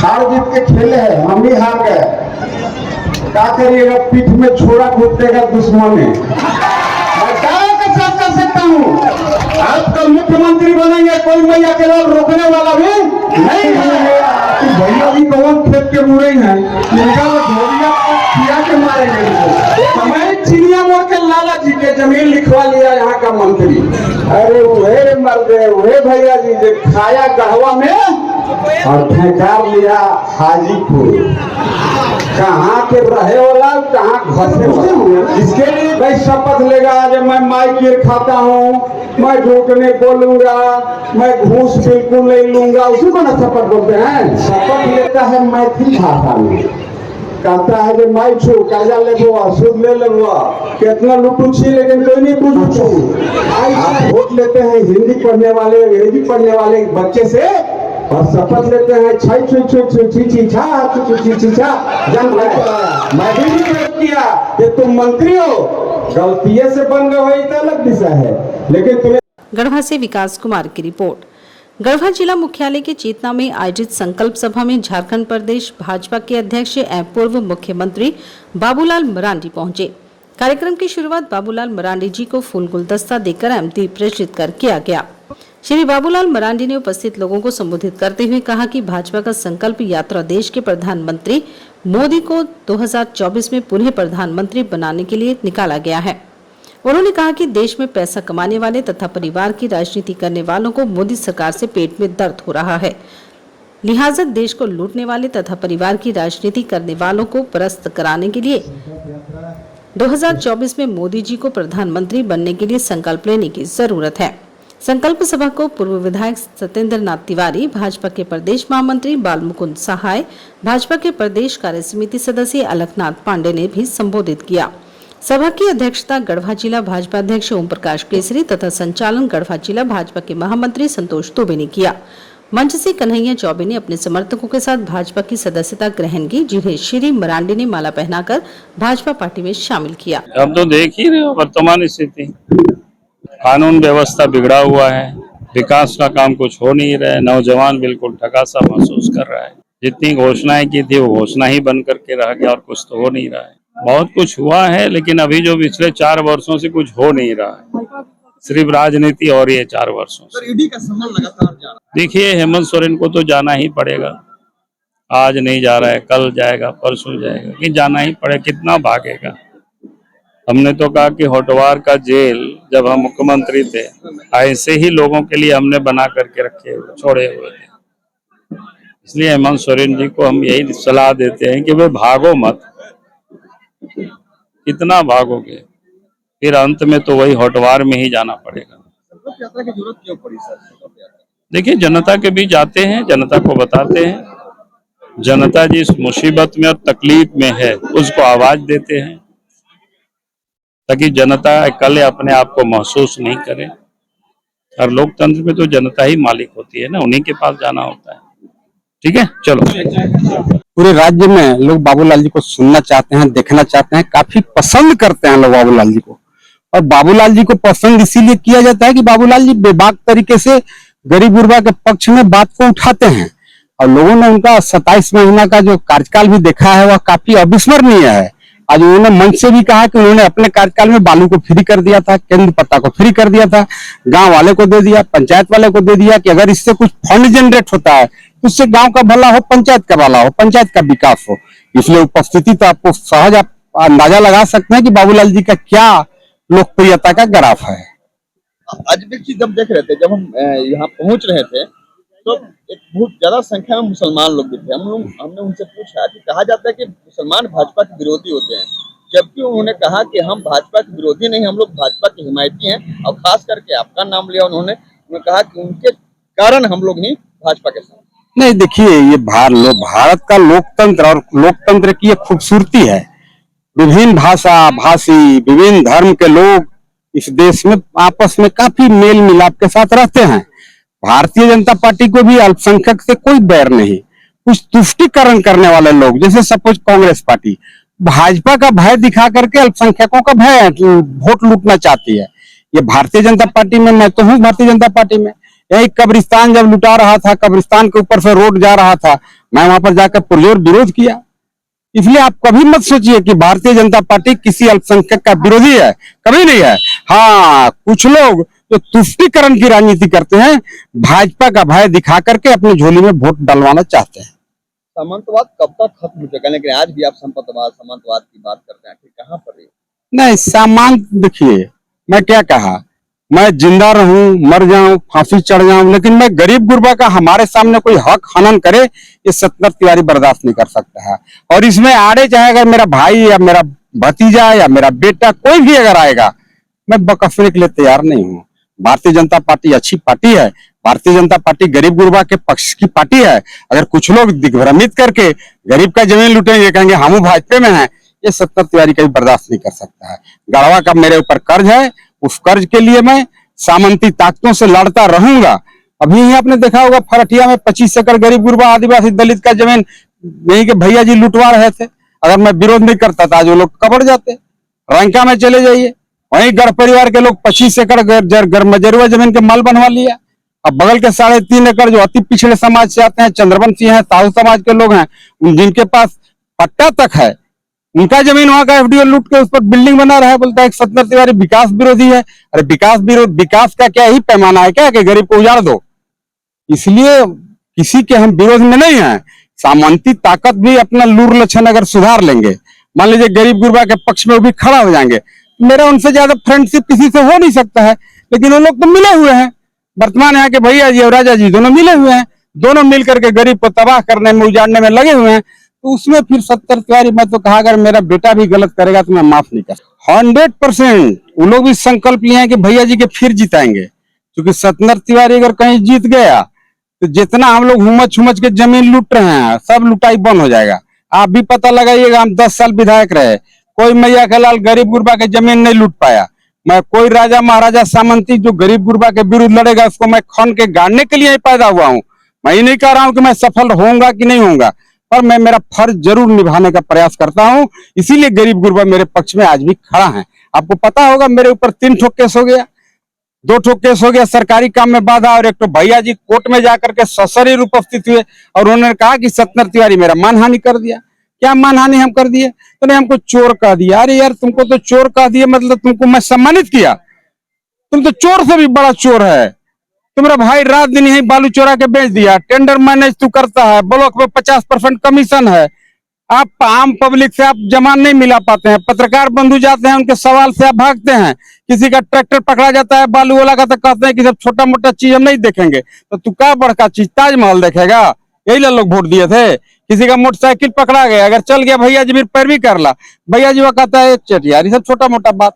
हार जीत के खेले हैं, हम ही हार गए। क्या करिएगा, पीठ में छोड़ा घुट देगा दुश्मन ने। मैं क्या कर सकता हूँ? आप कल मुख्यमंत्री बनेंगे, कोई मैया के लाल रोकने वाला भी नहीं है। भैया भी कौन खेत के बुरे हैं, इनका धोरिया किया के मारेंगे। हमें चिड़िया मोड़ के लाला जी के जमीन लिखवा लिया यहाँ का मंत्री। अरे वह मर गए, वह भैया जी जो खाया गढ़वा में और फेंकार लिया हाजीपुर। कहाँ के रहे वाला, कहाँ घसे वाला। इसके लिए भाई शपथ लेगा जब मैं माई कीर खाता हूँ, मैं झूठ नहीं बोलूंगा, मैं घूस बिल्कुल नहीं लूंगा, उसी को ना शपथ बोलते हैं। शपथ लेता है मैथिली भाषा में, कहता है कि मैं छू कर्जा ले सूद ले लेबुआ, कितना लुटू छी लेकिन कोई नहीं पूछू। आप वोट लेते हैं हिंदी पढ़ने वाले, अंग्रेजी पढ़ने वाले बच्चे से, और शपथ लेते हैं मैं भी किया कि तुम मंत्री हो, गलती से बन गए हो, तो अलग विषय है, लेकिन तुम्हें। गढ़वा से विकास कुमार की रिपोर्ट। गढ़वा जिला मुख्यालय के चेतना में आयोजित संकल्प सभा में झारखंड प्रदेश भाजपा के अध्यक्ष एवं पूर्व मुख्यमंत्री बाबूलाल मरांडी पहुंचे। कार्यक्रम की शुरुआत बाबूलाल मरांडी जी को फूल गुलदस्ता देकर एवं दीप प्रज्वलित कर किया गया। श्री बाबूलाल मरांडी ने उपस्थित लोगों को संबोधित करते हुए कहा कि भाजपा का संकल्प यात्रा देश के प्रधानमंत्री मोदी को 2024 में पुनः प्रधानमंत्री बनाने के लिए निकाला गया है। उन्होंने कहा कि देश में पैसा कमाने वाले तथा परिवार की राजनीति करने वालों को मोदी सरकार से पेट में दर्द हो रहा है, लिहाजा देश को लूटने वाले तथा परिवार की राजनीति करने वालों को परास्त कराने के लिए 2024 में मोदी जी को प्रधानमंत्री बनने के लिए संकल्प लेने की जरूरत है। संकल्प सभा को पूर्व विधायक सत्येंद्र नाथ तिवारी, भाजपा के प्रदेश महामंत्री बाल मुकुंद सहाय, भाजपा के प्रदेश कार्य समिति सदस्य अलखनाथ पांडे ने भी संबोधित किया। सभा की अध्यक्षता गढ़वा जिला भाजपा अध्यक्ष ओम प्रकाश केसरी तथा संचालन गढ़वा जिला भाजपा के महामंत्री संतोष दुबे ने किया। मंच से कन्हैया चौबे ने अपने समर्थकों के साथ भाजपा की सदस्यता ग्रहण की, जिन्हें श्री मरांडी ने माला पहनाकर भाजपा पार्टी में शामिल किया। हम तो देख ही रहे हो वर्तमान स्थिति, कानून व्यवस्था बिगड़ा हुआ है, विकास का काम कुछ हो नहीं रहा है, नौजवान बिल्कुल ठगा सा महसूस कर रहा है। जितनी घोषणाएं की थी वो घोषणा ही बन करके रह गया और कुछ तो हो नहीं रहा है। बहुत कुछ हुआ है लेकिन अभी जो पिछले 4 वर्षों से कुछ हो नहीं रहा है, सिर्फ राजनीति हो रही है 4 वर्षों से। ईडी का सम्मान लगातार जा रहा है। देखिए हेमंत सोरेन को तो जाना ही पड़ेगा, आज नहीं जा रहा है, कल जाएगा, परसों जाएगा, कि जाना ही पड़ेगा, कितना भागेगा। हमने तो कहा कि होटवार का जेल जब हम मुख्यमंत्री थे ऐसे ही लोगों के लिए हमने बना करके रखे छोड़े हुए थे। इसलिए हेमंत सोरेन जी को हम यही सलाह देते हैं कि वे भागो मत, कितना भागोगे, फिर अंत में तो वही होटवार में ही जाना पड़ेगा। यात्रा की जरूरत क्यों पड़ी सर? देखिए जनता के बीच जाते हैं, जनता को बताते हैं, जनता जिस मुसीबत में और तकलीफ में है उसको आवाज देते हैं ताकि जनता अकेले अपने आप को महसूस नहीं करे। और लोकतंत्र में तो जनता ही मालिक होती है ना, उन्हीं के पास जाना होता है। ठीक है, चलो। पूरे राज्य में लोग बाबूलाल जी को सुनना चाहते हैं, देखना चाहते हैं, काफी पसंद करते हैं लोग बाबूलाल जी को। और बाबूलाल जी को पसंद इसीलिए किया जाता है कि बाबूलाल जी बेबाक तरीके से गरीब गुरबा के पक्ष में बात को उठाते हैं। और लोगों ने उनका 27 महीना का जो कार्यकाल भी देखा है वह काफी अविस्मरणीय है। आज उन्होंने मंच से भी कहा कि उन्होंने अपने कार्यकाल में बालू को फ्री कर दिया था, केंद्र पत्ता को फ्री कर दिया था, गांव वाले को दे दिया, पंचायत वाले को दे दिया कि अगर इससे कुछ फंड जनरेट होता है तो उससे गांव का भला हो, पंचायत का भला हो, पंचायत का विकास हो। इसलिए उपस्थिति तो आपको सहज आप अंदाजा लगा सकते हैं कि बाबूलाल जी का क्या लोकप्रियता का ग्राफ है। आज भी जब देख रहे थे, जब हम यहाँ पहुंच रहे थे तो एक बहुत ज्यादा संख्या में मुसलमान लोग भी थे। हमने उनसे पूछा कि कहा जाता है कि मुसलमान भाजपा के विरोधी होते हैं, जबकि उन्होंने कहा कि हम भाजपा के विरोधी नहीं, हम लोग भाजपा के हिमायती हैं। और खास करके आपका नाम लिया उन्होंने कहा कि उनके कारण हम लोग ही भाजपा के साथ। नहीं, देखिए ये भारत का लोकतंत्र और लोकतंत्र की एक खूबसूरती है। विभिन्न भाषा भाषी, विभिन्न धर्म के लोग इस देश में आपस में काफी मेल मिलाप के साथ रहते हैं। भारतीय जनता पार्टी को भी अल्पसंख्यक से कोई बैर नहीं। कुछ तुष्टिकरण करने वाले लोग, जैसे सपोज कांग्रेस पार्टी भाजपा का भय दिखा करके अल्पसंख्यकों का भय वोट लूटना चाहती है। ये भारतीय जनता पार्टी में, मैं तो हूँ भारतीय जनता पार्टी में, यही कब्रिस्तान जब लुटा रहा था, कब्रिस्तान के ऊपर से रोड जा रहा था, मैं वहां पर जाकर पुरजोर विरोध किया। इसलिए आप कभी मत सोचिए कि भारतीय जनता पार्टी किसी अल्पसंख्यक का विरोधी है, कभी नहीं है। हाँ, कुछ लोग जो तुष्टीकरण की राजनीति करते हैं, भाजपा का भय दिखा करके अपनी झोली में वोट डलवाना चाहते हैं। सामंतवाद कब तक खत्म हो जाएगा? लेकिन आज भी आप संपतवाद सामंतवाद की बात करते हैं, आखिर कहाँ पर है? नहीं, सामान्य देखिए, मैं क्या कहा, मैं जिंदा रहूं, मर जाऊं, फांसी चढ़ जाऊं, लेकिन मैं गरीब गुरबा का हमारे सामने कोई हक हनन करे, ये सत्तर तिवारी बर्दाश्त नहीं कर सकता है। और इसमें आड़े चाहे अगर मेरा भाई या मेरा भतीजा या मेरा बेटा कोई भी अगर आएगा, मैं बकफने के लिए तैयार नहीं हूँ। भारतीय जनता पार्टी अच्छी पार्टी है, भारतीय जनता पार्टी गरीब गुरबा के पक्ष की पार्टी है। अगर कुछ लोग दिग्भ्रमित करके गरीब का जमीन लूटेंगे, कहेंगे हम भाजपा में हैं, ये सत्तर तिवारी कभी बर्दाश्त नहीं कर सकता है। गढ़वा का मेरे ऊपर कर्ज है, उस कर्ज के लिए मैं सामंती ताकतों से लड़ता रहूंगा। अभी ही आपने देखा होगा फरठिया में 25 एकड़ गरीब गुरबा आदिवासी दलित का जमीन यही के भैया जी लुटवा रहे थे। अगर मैं विरोध नहीं करता था, आज वो लोग कबड़ जाते। रंका में चले जाइए, वहीं गढ़ परिवार के लोग 25 एकड़ मजरुआ जमीन के माल बनवा लिया। अब बगल के 3.5 एकड़ जो अति पिछड़े समाज से आते हैं, चंद्रवंशी हैं, साहू समाज के लोग हैं, जिनके पास पट्टा तक है, उनका जमीन वहां का एफडीओ लूट के उस पर बिल्डिंग बना रहा है। बोलता है सत्तर तिवारी विकास विरोधी है। अरे विकास का क्या ही पैमाना है क्या कि गरीब को उजाड़ दो? इसलिए किसी के हम विरोध में नहीं है। सामंती ताकत भी अपना लूर लक्षण अगर सुधार लेंगे, मान लीजिए गरीब गुरबा के पक्ष में वो भी खड़ा हो जाएंगे, मेरा उनसे ज्यादा फ्रेंडशिप किसी से हो नहीं सकता है। लेकिन वो लोग तो मिले हुए हैं, वर्तमान यहाँ के भैया जी और राजा जी दोनों मिले हुए हैं, दोनों मिलकर के गरीब को तबाह करने में, उजाड़ने में लगे हुए हैं। तो उसमें फिर सत्तर तिवारी, मैं तो कहा अगर मेरा बेटा भी गलत करेगा तो मैं माफ नहीं कर। 100% वो लोग भी संकल्प लिए हैं कि भैया जी के फिर जिताएंगे, क्योंकि सत्तर तिवारी अगर कहीं जीत गया तो जितना हम लोग हुमच हुमच के जमीन लूट रहे हैं सब लुटाई बंद हो जाएगा। आप भी पता लगाइएगा, हम 10 साल विधायक रहे, कोई मैया के लाल गरीब गुरबा के जमीन नहीं लूट पाया। मैं कोई राजा महाराजा सामंती जो गरीब गुरबा के विरुद्ध लड़ेगा उसको मैं खन के गाड़ने के लिए ही पैदा हुआ हूँ। मैं ये नहीं कह रहा हूँ कि मैं सफल होऊंगा कि नहीं होऊंगा, पर मैं मेरा फर्ज जरूर निभाने का प्रयास करता हूं। इसीलिए गरीब गुरबा मेरे पक्ष में आज भी खड़ा है। आपको पता होगा मेरे ऊपर 3 ठोक केस हो गया, 2 ठोक केस हो गया सरकारी काम में बाधा, और एक तो भैया जी कोर्ट में जाकर के सशरीर उपस्थित हुए और उन्होंने कहा कि सत्तर तिवारी मेरा मानहानि कर दिया। क्या मानहानि हम कर दिए? तो नहीं, हमको चोर कह दिया। अरे यार, तुमको तो चोर कह दिया मतलब तुमको मैं सम्मानित किया? तुम तो चोर से भी बड़ा चोर है। तुम्हारा भाई रात दिन यही बालू चोरा के बेच दिया, टेंडर मैनेज तू करता है, ब्लॉक में 50% कमीशन है। आप आम पब्लिक से आप जमा नहीं मिला पाते हैं, पत्रकार बंधु जाते हैं उनके सवाल से आप भागते हैं। किसी का ट्रैक्टर पकड़ा जाता है बालू वाला का, तो कहते हैं कि सब छोटा मोटा चीज हम नहीं देखेंगे, तो तू क्या बड़का चीज ताजमहल देखेगा? यही लोग वोट दिए थे। किसी का मोटरसाइकिल पकड़ा गया, अगर चल गया भैया जी पैरवी कर ला, भैया जी वो कहता है चटियारी सब छोटा मोटा बात।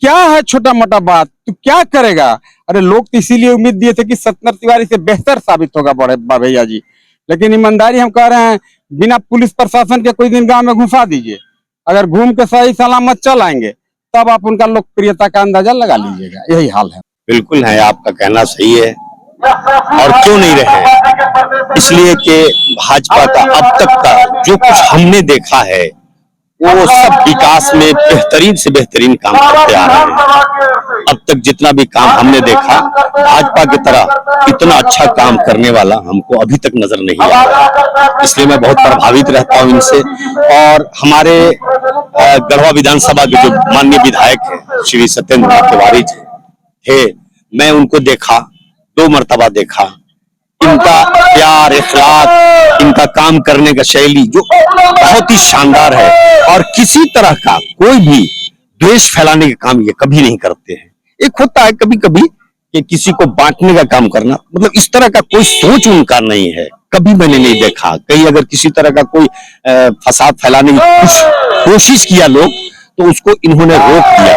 क्या है छोटा मोटा बात? तू क्या करेगा? अरे लोग तो इसीलिए उम्मीद दिए थे कि सत्तर तिवारी से बेहतर साबित होगा बड़े भैया जी, लेकिन ईमानदारी हम कह रहे हैं, बिना पुलिस प्रशासन के कोई दिन गांव में घुसा दीजिए, अगर घूम के सही सलामत चल आएंगे तब आप उनका लोकप्रियता का अंदाजा लगा लीजिएगा। यही हाल है। बिल्कुल है, आपका कहना सही है। और क्यों नहीं रहे? इसलिए कि भाजपा का अब तक का जो कुछ हमने देखा है वो सब विकास में बेहतरीन से बेहतरीन काम करते आ रहे हैं। अब तक जितना भी काम हमने देखा, भाजपा की तरह इतना अच्छा काम करने वाला हमको अभी तक नजर नहीं आया। इसलिए मैं बहुत प्रभावित रहता हूं इनसे। और हमारे गढ़वा विधानसभा के जो माननीय विधायक हैं श्री सत्येंद्र नाथ तिवारी जी थे, मैं उनको देखा, 2 मरतबा देखा। इनका प्यार, इखलाक, इनका काम करने का शैली जो बहुत ही शानदार है, और किसी तरह का कोई भी द्वेष फैलाने का काम ये कभी नहीं करते हैं। एक होता है कभी कभी कि किसी को बांटने का काम करना, मतलब इस तरह का कोई सोच उनका नहीं है, कभी मैंने नहीं देखा। कहीं अगर किसी तरह का कोई फसाद फैलाने की कुछ कोशिश किया लोग, तो उसको इन्होंने रोक दिया।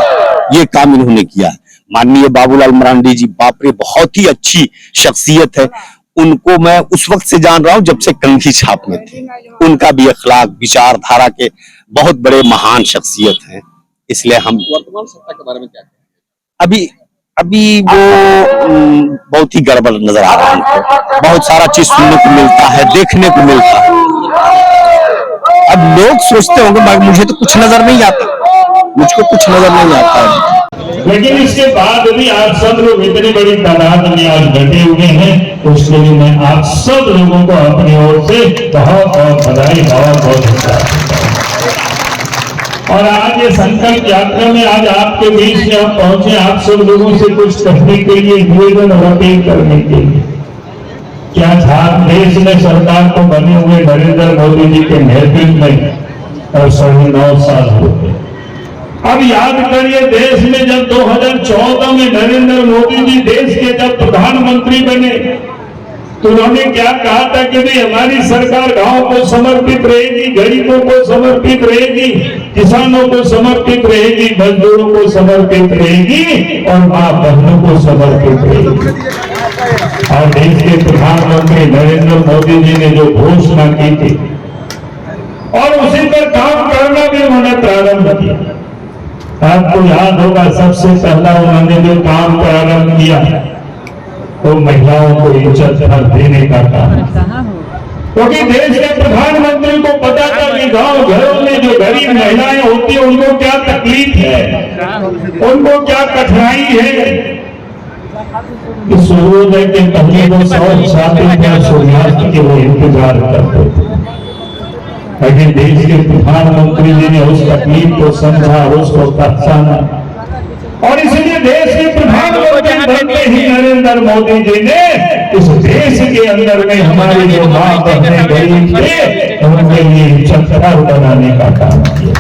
ये काम इन्होंने किया। माननीय बाबूलाल मरांडी जी, बाप रे, बहुत ही अच्छी शख्सियत है। उनको मैं उस वक्त से जान रहा हूं जब से कंघी छाप में थे। उनका भी अखलाक, विचारधारा के बहुत बड़े महान शख्सियत हैं। इसलिए हम वर्तमान सत्ता के बारे में क्या अभी वो बहुत ही गड़बड़ नजर आ रहा है हमको। बहुत सारा चीज सुनने को मिलता है, देखने को मिलता है। अब लोग सोचते होंगे मुझे तो कुछ नजर नहीं आता, मुझको कुछ नजर नहीं आता है। लेकिन इसके बाद भी आप सब लोग इतनी बड़ी तादाद में आज बैठे हुए हैं, उसके लिए मैं आप सब लोगों को अपनी ओर से बहुत बहुत बधाई, बहुत बहुत धन्यवाद। और आज ये संकल्प यात्रा में आज आपके बीच में हम पहुंचे, आप सब लोगों से कुछ कहने के लिए, निवेदन और अपील करने के लिए। क्या देश में सरकार को बने हुए नरेंद्र मोदी जी के नेतृत्व में और 9.5 साल हो गए। अब याद करिए, देश में जब 2014 में नरेंद्र मोदी जी देश के जब प्रधानमंत्री बने तो उन्होंने क्या कहा था कि भाई हमारी सरकार गांव को समर्पित रहेगी, गरीबों को समर्पित रहेगी, किसानों को समर्पित रहेगी, मजदूरों को समर्पित रहेगी और मां बहनों को समर्पित रहेगी। और देश के प्रधानमंत्री नरेंद्र मोदी जी ने जो घोषणा की थी और उसी पर काम करना भी उन्होंने प्रारंभ किया। आपको याद होगा, सबसे पहला उन्होंने जो काम प्रारंभ किया तो महिलाओं को इज्जत देने का काम, क्योंकि देश के प्रधानमंत्री को पता था कि गांव घरों में जो गरीब महिलाएं होती है उनको क्या तकलीफ है, उनको क्या कठिनाई है। सूर्योदय के पहले वो 100 सूर्यास्त के वो इंतजार करते थे, लेकिन देश के प्रधानमंत्री जी ने उस तकलीफ को समझा, उसको पहचाना और इसलिए देश के प्रधानमंत्री बनते ही नरेंद्र मोदी जी ने इस देश के अंदर में हमारी जो मां बहनें गरीब थे उनके लिए चक्कर बनाने का काम किया।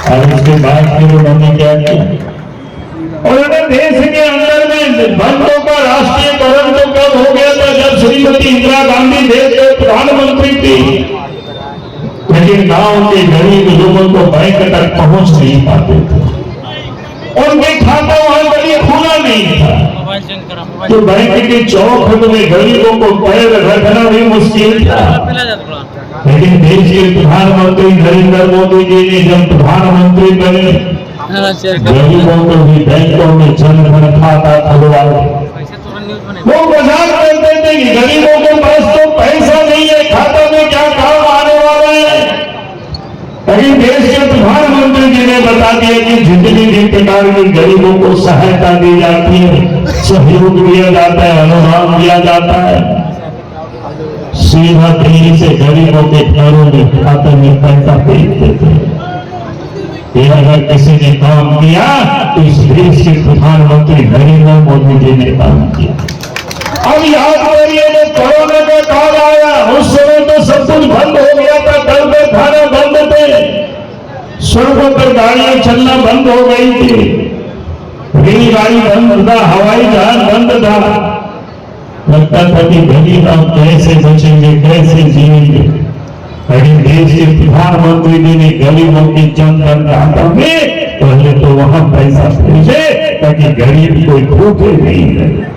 और उसके बाद फिर उन्होंने क्या किया, उन्होंने देश के अंदर में बैंकों का राष्ट्रीयकरण तो कब हो गया था, जब श्रीमती इंदिरा गांधी देश के प्रधानमंत्री थी, लेकिन गांव के गरीब लोगों को बैंक तक पहुंच नहीं पाते थे, उनके खाता वहां कभी खुला नहीं था, तो बैंक के चौखट में गरीबों को पैर रखना भी मुश्किल था। लेकिन देश के प्रधानमंत्री नरेंद्र मोदी जी ने जब प्रधानमंत्री बने, गरीबों को भी बैंकों में जनधन खाता खुलवाया। वो मजाक करते थे कि गरीबों के पास तो पैसा नहीं है, खाता में क्या काम आने वाला है। लेकिन देश के प्रधानमंत्री जी ने बता दिया कि जितनी भी प्रकार की गरीबों को सहायता दी जाती है, सहयोग दिया जाता है, अनुदान दिया जाता है, सीधा दिल्ली से गरीबों के घरों में खाते में पैसा भेज देते हैं। ये अगर किसी ने काम किया तो इस देश के प्रधानमंत्री नरेंद्र मोदी जी ने काम किया। अब याद करिए, जब कोरोना का काल आया उस समय तो सब कुछ बंद हो गया था, घर में खाना बंद थे, सड़कों पर गाड़ियां चलना बंद हो गई थी, रेलगाड़ी बंद था, हवाई जहाज बंद था। लगता था कि गरीब अब कैसे बचेंगे, कैसे जिएंगे। लेकिन देश के प्रधानमंत्री जी ने गरीबों की जनधन खाता में पहले तो वहां पैसा भेजे ताकि गरीब कोई भूखे नहीं रहे।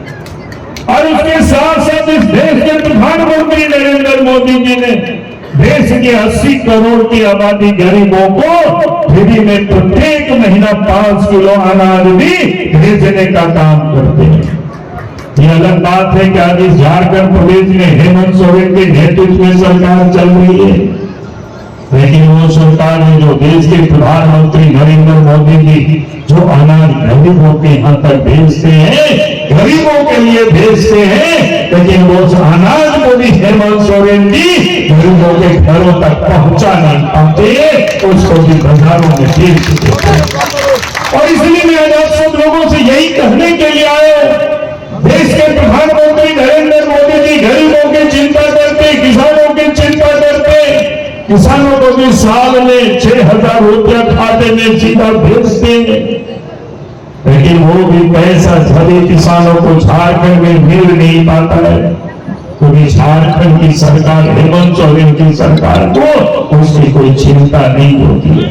और उसके साथ साथ इस देश के प्रधानमंत्री नरेंद्र मोदी जी ने देश के 80 करोड़ की आबादी गरीबों को फ्री में प्रत्येक महीना 5 किलो अनाज भी भेजने का काम करते हैं। ये अलग बात है कि आज इस झारखंड प्रदेश में हेमंत सोरेन के नेतृत्व में सरकार चल रही है, लेकिन वो सरकार है जो देश के प्रधानमंत्री नरेंद्र मोदी जी जो अनाज गरीबों के यहाँ तक भेजते हैं, गरीबों के लिए भेजते हैं, लेकिन वो अनाज को भी हेमंत सोरेन जी गरीबों के घरों तक पहुंचा नहीं पाते, उसको भी बाजारों में बेच देते हैं। और इसलिए मैं आज आप सब लोगों से यही कहने के लिए आया, देश के प्रधानमंत्री नरेंद्र मोदी जी गरीबों की चिंता करते, किसानों की चिंता करते, किसानों को भी साल में 6,000 रुपया खाते में सीधा भेजते, लेकिन वो भी पैसा सभी किसानों को झारखंड में मिल नहीं पाता है, क्योंकि झारखंड की सरकार, हेमंत सोरेन की सरकार को उसकी कोई चिंता नहीं होती है।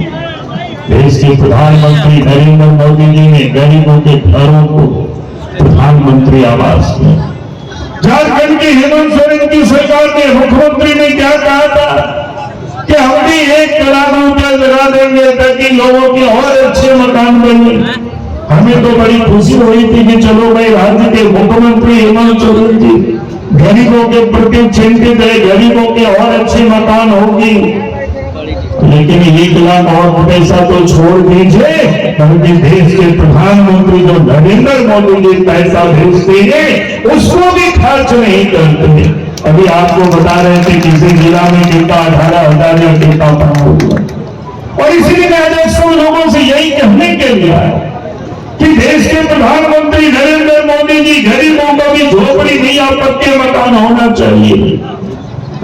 देश के प्रधानमंत्री नरेंद्र मोदी जी ने गरीबों के घरों को प्रधानमंत्री आवास में, झारखंड की हेमंत सोरेन की सरकार ने, मुख्यमंत्री ने क्या कहा था कि हम भी 1 करोड़ रुपया लगा देंगे ताकि लोगों के और अच्छे मकान बने। हमें तो बड़ी खुशी हुई थी कि चलो भाई, राज्य के मुख्यमंत्री हेमंत सोरेन जी गरीबों के प्रति चिंतित है, गरीबों के और अच्छे मकान होगी। लेकिन 1 लाख और पैसा तो छोड़ दीजिए, क्योंकि देश के प्रधानमंत्री जो नरेंद्र मोदी जी पैसा भेजते हैं उसको भी खर्च नहीं करते। अभी आपको बता रहे थे किसी जिला में कितना 18,000 या कितना बना हुआ। और इसीलिए मैं आज लोगों से यही कहने के लिए आया कि देश के प्रधानमंत्री नरेंद्र मोदी जी गरीबों का भी झोपड़ी नहीं और पक्के मकान होना चाहिए।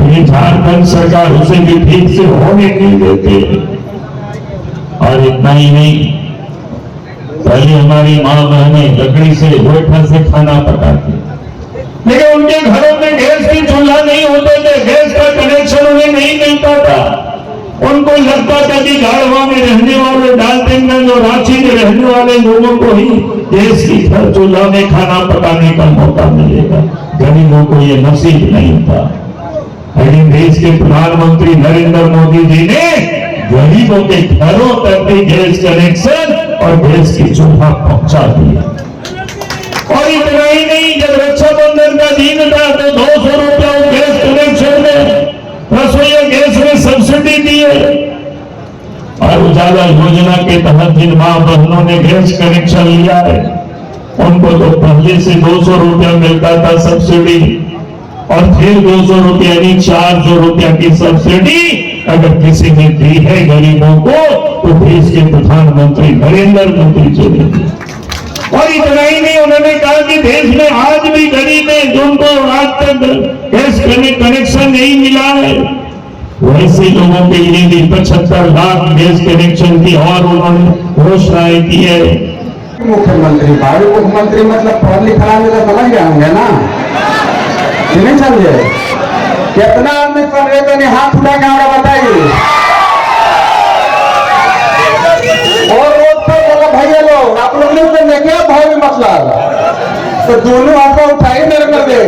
ये झारखंड सरकार उसे भी ठीक से होने नहीं देती। और इतना ही नहीं, पहले हमारी माँ बहनें लकड़ी से गोईठा से खाना पकाती, लेकिन उनके घरों में गैस की चूल्हा नहीं होते थे, गैस का कनेक्शन उन्हें नहीं मिलता था। उनको लगता था कि गाड़वा में रहने वाले, डाल्टनगंज और रांची में रहने वाले लोगों को ही गैस की चूल्हा में खाना पकाने का मौका मिलेगा, गरीबों को ये नसीब नहीं था। लेकिन देश के प्रधानमंत्री नरेंद्र मोदी जी ने गरीबों के घरों तक भी गैस कनेक्शन और गैस की चूल्हा पहुंचा दिया। और इतना ही नहीं, जब रक्षाबंधन का दिन था तो 200 रुपया गैस कनेक्शन में, रसोई गैस में सब्सिडी दी है। और उजाला योजना के तहत जिन मां बहनों ने गैस कनेक्शन लिया है उनको तो पहले से 200 रुपया मिलता था सब्सिडी, और फिर 200 रुपया यानी 400 रुपया की सब्सिडी अगर किसी ने दी है गरीबों को तो देश के प्रधानमंत्री नरेंद्र मोदी जी ने दी। और इतना ही नहीं, उन्होंने कहा कि देश में आज भी गरीब है जिनको आज तक गैस कनेक्शन नहीं मिला है, वैसे लोगों के लिए भी 75 लाख गैस कनेक्शन की और उन्होंने घोषणाएं की है। मुख्यमंत्री भावी मुख्यमंत्री मतलब पढ़ लिखा में तो समझ गए होंगे ना, नहीं समझे? कितना आदमी समझे तो नहीं, हाथ उठा के हमारा बताइए। और रोड पर बोला भैया लोग आप लोग नहीं समझे क्या भावी मतलब, तो दोनों हाथ उठाई मेरे कर दे,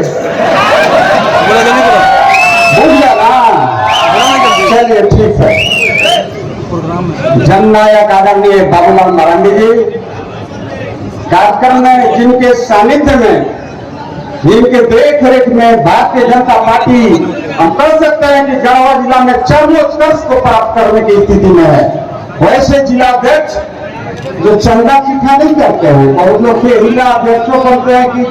बुझ गया ना? चलिए ठीक है। जननायक आदरणीय बाबूलाल मरांडी जी कार्यक्रम में जिनके सानिध्य में, जिनके देख रेख में भारतीय जनता पार्टी हम कह सकते हैं कि गढ़वा जिला में चरमोत्कर्ष को प्राप्त करने की स्थिति में है। वैसे जिलाध्यक्ष जो चंदा चिट्ठा नहीं करते हैं, बहुत लोग के जिला अध्यक्षों बोलते हैं कि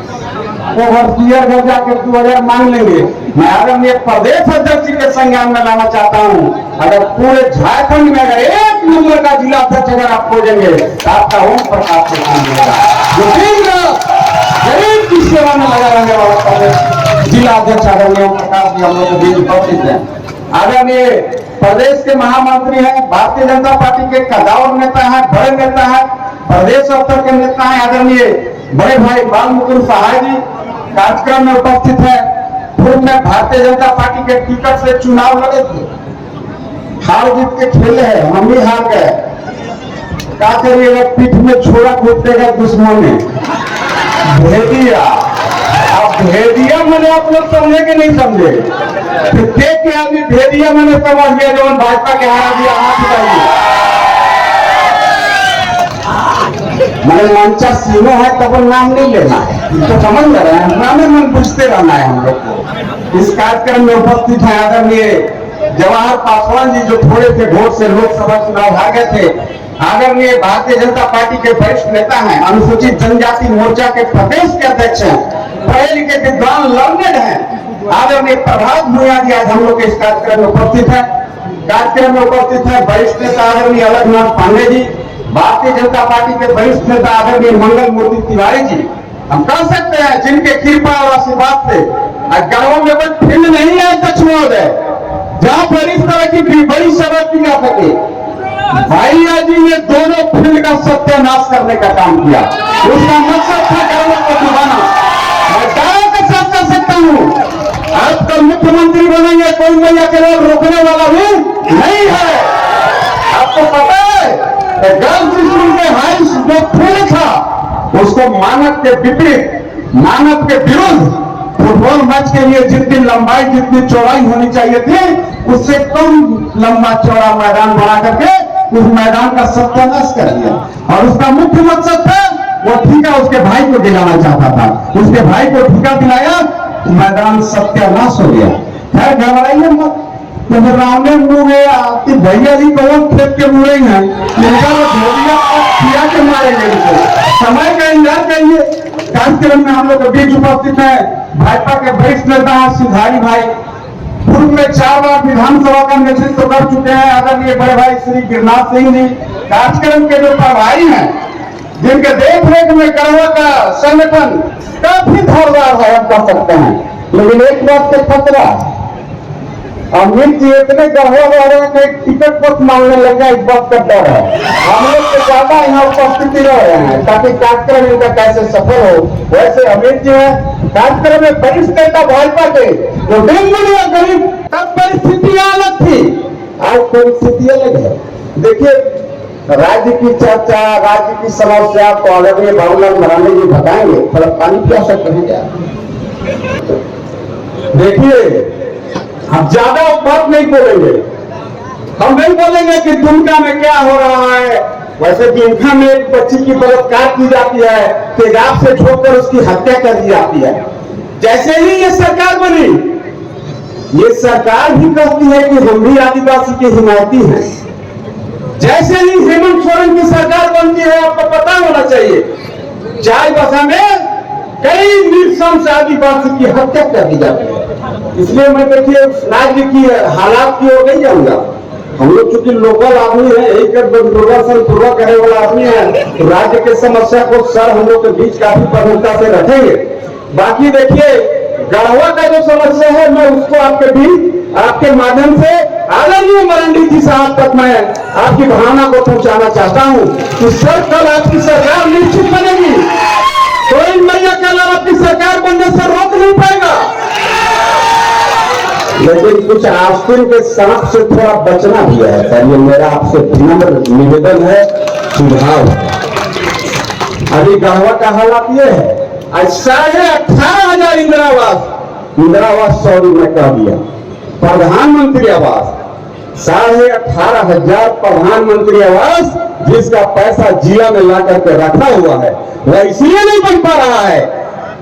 ओवरसीयर घर जाकर 2000 मांग लेंगे। मैं आदरणीय प्रदेश अध्यक्ष जी के संज्ञान में लाना चाहता हूं, अगर पूरे झारखंड में अगर 1 नंबर का जिला अध्यक्ष अगर आप खोजेंगे तो आपका ओम प्रकाश से काम मिलेगा, जो दिन रात गरीब की सेवा में लगा रहने वाला जिला अध्यक्ष आदरणीय ओम प्रकाश जी हम लोग के बीच उपस्थित हैं। आदरणीय प्रदेश के महामंत्री हैं, भारतीय जनता पार्टी के कदावर नेता है, बड़े नेता है, प्रदेश स्तर के नेता है आदरणीय बड़े भाई बाल मुकुंद सहाय जी कार्यक्रम में उपस्थित है। पूर्व में भारतीय जनता पार्टी के टिकट से चुनाव लड़े थे, हार जीत के खेले हैं, हम भी हार गए। क्या करिएगा, पीठ में छोड़ा कूद देगा दुश्मन ने, भेदिया। अब भेदिया मैंने आप लोग समझे कि नहीं समझे? फिर देख के आदमी भेदिया मैंने समझ गया जो भाजपा के हारा दिया, हाथ उठाइए। मैंने मंचा सीनो है तब नाम नहीं लेना है, तो समझ रहे हैं, नामे मन पूछते रहना है हम लोग को। इस कार्यक्रम में उपस्थित है आदरणीय जवाहर पासवान जी जो थोड़े से वोट से लोकसभा चुनाव हार गए थे, आदरणीय भारतीय जनता पार्टी के वरिष्ठ नेता हैं, अनुसूचित जनजाति मोर्चा के प्रदेश के अध्यक्ष हैं, पढ़े लिखे विद्वान लर्नेड हैं, आदरणीय प्रभात भूया जी आज हम लोग के इस कार्यक्रम में उपस्थित है। कार्यक्रम में उपस्थित है वरिष्ठ नेता आदरणीय अलगनाथ पांडे जी, भारतीय जनता पार्टी के वरिष्ठ नेता आदरणीय मंगल मूर्ति तिवारी जी। हम कह सकते हैं जिनके कृपा और आशीर्वाद से गांवों में कोई फील्ड नहीं है दक्षिणोदय जहां पर इस तरह की बड़ी सभा की जा सके। भैया जी ने दोनों फील्ड का सत्यानाश करने का काम किया, उसका मकसद था गांवों को डुबाना। मैं दावा के साथ कर सकता हूं आप कल मुख्यमंत्री बनेंगे, कोई मैया के लोग रोकने वाला भी नहीं है। आपको पता है गर्ल्स स्कूल में हाई जो फील्ड था उसको मानक के विपरीत, मानक के विरुद्ध फुटबॉल मैच के लिए जितनी लंबाई जितनी चौड़ाई होनी चाहिए थी उससे कम लंबा चौड़ा मैदान बना करके उस मैदान का सत्यानाश कर दिया। और उसका मुख्य मकसद था वो ठेका उसके भाई को दिलाना चाहता था, उसके भाई को ठेका दिलाया, मैदान सत्यानाश हो गया। खैर घबराइए मत, घबराने मुँह गया कि भैया जी कौन खेत के मुड़े हैं, इनका वो धोबिया किया के मारेंगे इनको। समय का इंतजार करिए। कार्यक्रम में हम लोग के बीच उपस्थित है भाजपा के वरिष्ठ नेता सिंघारी भाई, पूर्व में 4 बार विधानसभा का नेतृत्व कर चुके हैं आदरणीय बड़े भाई श्री गिरिनाथ सिंह जी। कार्यक्रम के जो प्रभारी हैं, जिनके देखरेख में गढ़वा का संगठन काफी धारदार है, हम कह सकते हैं। लेकिन एक बात के खतरा, अमित जी इतने गढ़वा वाले के टिकट पत्र मांगने लगे, इस बात का डर है। हम लोग से ज्यादा यहाँ उपस्थिति रह रहे हैं ताकि कार्यक्रम इनका कैसे सफल हो। वैसे अमित जी है कार्यक्रम में वरिष्ठ नेता भाजपा के, जो दिन दुनिया गरीब, तब परिस्थितियां अलग थी, आज परिस्थिति अलग है। देखिए, राज्य की चर्चा, राज्य की समस्या तो आदरणीय बाबूलाल मरांडी जी बताएंगे, थोड़ा पानी पिया सकते हैं क्या? देखिए, हम ज्यादा बात नहीं बोलेंगे, हम नहीं बोलेंगे कि दुमका में क्या हो रहा है। वैसे दुमका में एक बच्ची की बलात्कार की जाती है, तेजाब से ठोककर उसकी हत्या कर दी जाती है। जैसे ही ये सरकार बनी, ये सरकार भी कहती है कि हम भी आदिवासी के हिमायती हैं। जैसे ही हेमंत सोरेन की सरकार बनती है, आपको पता होना चाहिए, चाईबासा में कई नृशंस आदिवासी की हत्या कर दी जाती है। इसलिए मैं देखिए राज्य की हालात की ओर नहीं जाऊंगा। हम लोग चूंकि लोकल आदमी है, एक दूरदर्शन पूर्वक करने वाला आदमी है, तो राज्य के समस्या को सर हम लोग के बीच काफी प्रमुखता से रखेंगे। बाकी देखिए, गढ़वा का जो समस्या है, मैं उसको आपके बीच, आपके माध्यम से आदरणीय मरांडी जी साहब तक मैं आपकी भावना को पहुंचाना चाहता हूं कि सर कल आपकी सरकार निश्चित बनेगी। कोई मैया कल आपकी सरकार बनने से रोक नहीं पाएगा। लेकिन कुछ आस्तीन के सांप से थोड़ा बचना भी है सर, ये मेरा आपसे विनम्र निवेदन है, सुझाव। अभी गढ़वा का हालात ये है, आज 18,500 इंदिरावास सॉरी मैं कह दिया, प्रधानमंत्री आवास 18,500 प्रधानमंत्री आवास, जिसका पैसा जिला में ला करके रखा हुआ है, वह इसलिए नहीं बन पा रहा है।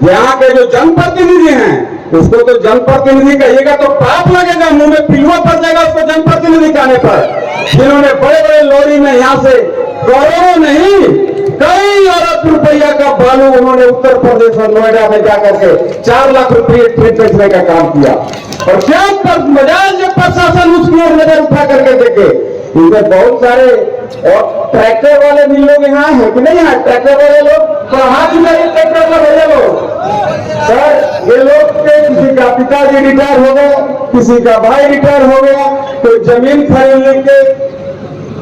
यहाँ के जो जनप्रतिनिधि हैं, उसको तो जनप्रतिनिधि कहिएगा तो पाप लगेगा, मुंह में पिलुआ पड़ जाएगा उसको जनप्रतिनिधि कहने पर। जिन्होंने बड़े बड़े लॉरी में यहाँ से करोड़ों नहीं, कई अरब रुपया का बालू उन्होंने उत्तर प्रदेश और नोएडा में जाकर के 4 लाख रुपये ट्रेन बेचने का काम किया। और क्या मजाल जब प्रशासन उसकी ओर नजर उठा करके देखे, इनके बहुत सारे और ट्रैक्टर वाले भी लोग यहाँ है कि नहीं है? ट्रैक्टर वाले लोग तो हाथ में ट्रैक्टर वाले भैया लोग, सर ये लोग के किसी का पिताजी रिटायर हो गया, किसी का भाई रिटायर हो गया, तो जमीन खरीदने के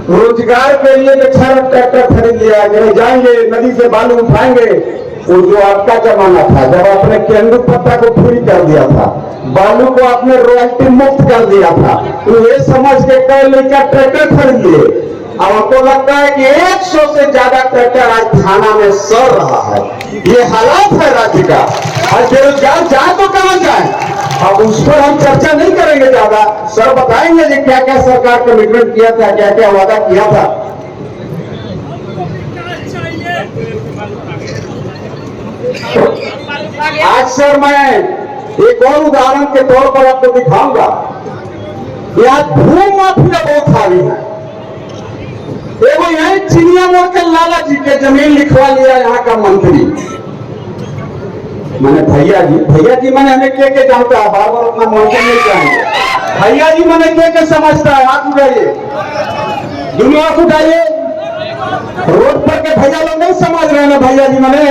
रोजगार के लिए बेचारा ट्रैक्टर खरीद लिया, कहीं जाएंगे नदी से बालू उठाएंगे। वो जो आपका जमाना था, जब आपने केंदू पत्ता को फ्री कर दिया था, बालू को आपने रॉयल्टी मुक्त कर दिया था, तो ये समझ के कई लेकर ट्रैक्टर खरीद लिए। अब हमको लगता है कि 100 से ज्यादा ट्रैक्टर आज थाना में सड़ रहा है। ये हालात है राज्य का। आज बेरोजगार जाए तो कहां जाए? अब उस पर हम चर्चा नहीं करेंगे ज्यादा। सर बताएंगे कि क्या क्या सरकार कमिटमेंट किया था, क्या क्या वादा किया था। आज सर मैं एक और उदाहरण के तौर पर आपको दिखाऊंगा। यहाँ भू माफिया बहुत हावी है। एवं यही चिनिया मोड़ के लाला जी के जमीन लिखवा लिया यहाँ का मंत्री। मैंने भैया जी मैंने हमें के जानता है, बार बार अपना मौके नहीं जाएंगे। भैया जी मैंने के समझता है, हाथ उठाइए, दोनों हाथ उठाइए। रोड पर के भैया लोग नहीं समझ रहे ना भैया जी मैंने।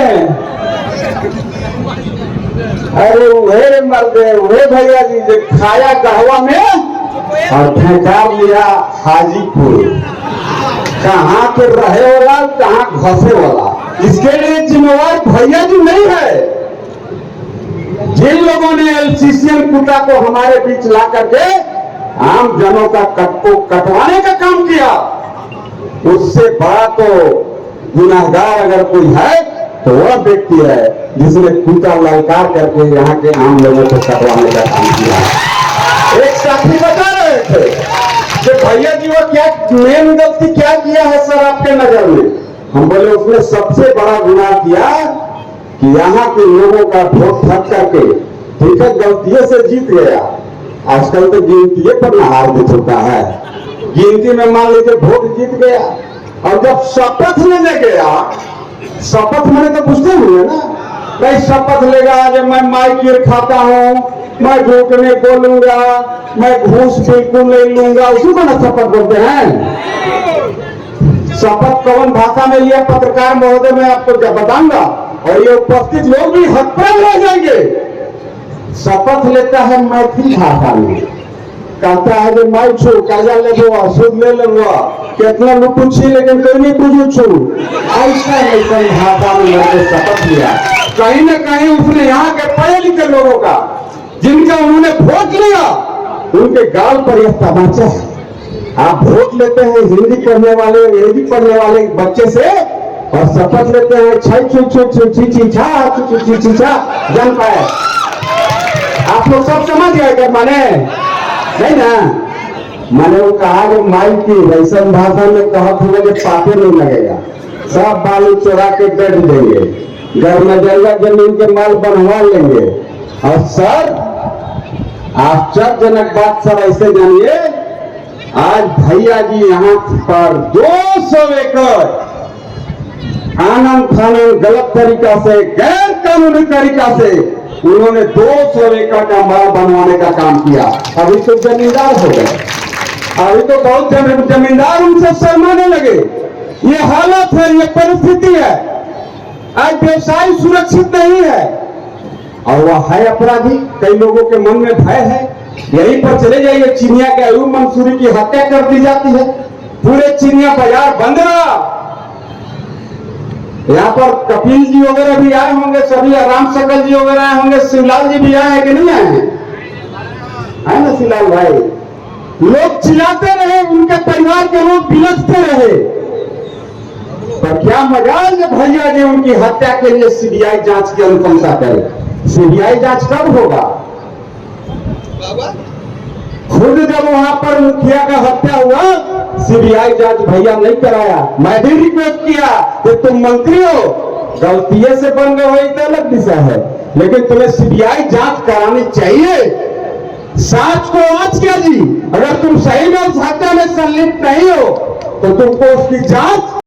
अरे वे मर्दे, वे भैया जी जो खाया कहवा में और फेंका लिया हाजीपुर। कहाँ के रहे वाला, कहाँ घसे वाला, इसके लिए जिम्मेवार भैया जी नहीं है। जिन लोगों ने एलसीसीएन कुटा को हमारे बीच ला करके आम जनों का कट कटवाने का काम किया, उससे बड़ा तो गुनाहगार अगर कोई है तो वह व्यक्ति है जिसने कुटा ललकार करके यहाँ के आम लोगों को कटवाने का काम किया। एक साथी बता रहे थे कि भैया जी वो क्या मेन गलती क्या किया है सर आपके नजर में? हम बोले उसने सबसे बड़ा गुनाह किया कि यहाँ के लोगों का वोट ठग करके ठीक है गलतियों से जीत गया, आजकल तो गिनती पर नहार दे चुका है। गिनती में मान लीजिए वोट जीत गया और जब शपथ लेने गया, शपथ मैंने तो पूछते हुए ना, भाई शपथ लेगा जब मैं माइक खाता हूँ, मैं झूठ नहीं बोलूंगा, मैं घूस बिल्कुल नहीं लूंगा, उसी को ना शपथ बोलते हैं। शपथ कौन भाषा में लिया पत्रकार महोदय मैं आपको बताऊंगा, और ये उपस्थित लोग भी हकप्रद हो जाएंगे। शपथ लेता है मैथिली भाषा में, कहता है कि मैं छू कर्जा ले सूद ले लूंगा, कितना लोग पूछी लेकिन कोई नहीं पूछू छू, ऐसा ऐसा भाषा में मैंने शपथ लिया। कहीं ना कहीं उसने यहाँ के पढ़े लिखे लोगों का, जिनका उन्होंने वोट लिया, उनके गाल पर यह तमाचा है। आप वोट लेते हैं हिंदी पढ़ने वाले, अंग्रेजी पढ़ने वाले बच्चे से, और शपथ लेते हैं जन पाए। आप लोग सब समझ गए क्या माने? नहीं ना? मैंने वो कहा कि माई की वैसन भाषा में कहत हुए कि पापे नहीं लगेगा, सब बालू चोरा के बैठ देंगे, घर में जगह जमीन के माल बनवा लेंगे। और सर आश्चर्यजनक बात सर ऐसे जानिए, आज भैया जी यहाँ पर 200 एकड़ आनंद फानन गलत तरीका से, गैर कानूनी तरीका से उन्होंने 200 एकड़ का माल बनवाने का काम किया। अभी तो जमींदार हो गए, अभी तो बहुत जमींदार उनसे शर्माने लगे। ये हालत है, ये परिस्थिति है। आज व्यवसाय सुरक्षित नहीं है और वह है अपराधी। कई लोगों के मन में भय है, यहीं पर चले जाइए, चिनिया के अयूब मंसूरी की हत्या कर दी जाती है, पूरे चिनिया बाजार बंद रहा। यहाँ पर कपिल जी वगैरह भी आए होंगे, सभी राम सकल जी वगैरह आए होंगे, शिवलाल जी भी आए हैं कि नहीं आए हैं? है ना शिवलाल भाई? लोग चिल्लाते रहे, उनके परिवार के लोग बिलखते रहे, पर क्या मजाल जब भैया जी उनकी हत्या के लिए सीबीआई जांच की अनुशंसा करे। सीबीआई जांच कब होगा? खुद जब वहां पर मुखिया का हत्या हुआ, सीबीआई जांच भैया नहीं कराया। मैं भी रिक्वेस्ट किया कि तुम मंत्री हो, गलतिये से बन गए हो तो अलग विषय है, लेकिन तुम्हें सीबीआई जांच करानी चाहिए। साच को आज क्या जी, अगर तुम सही में उस हत्या में संलिप्त नहीं हो तो तुमको उसकी जांच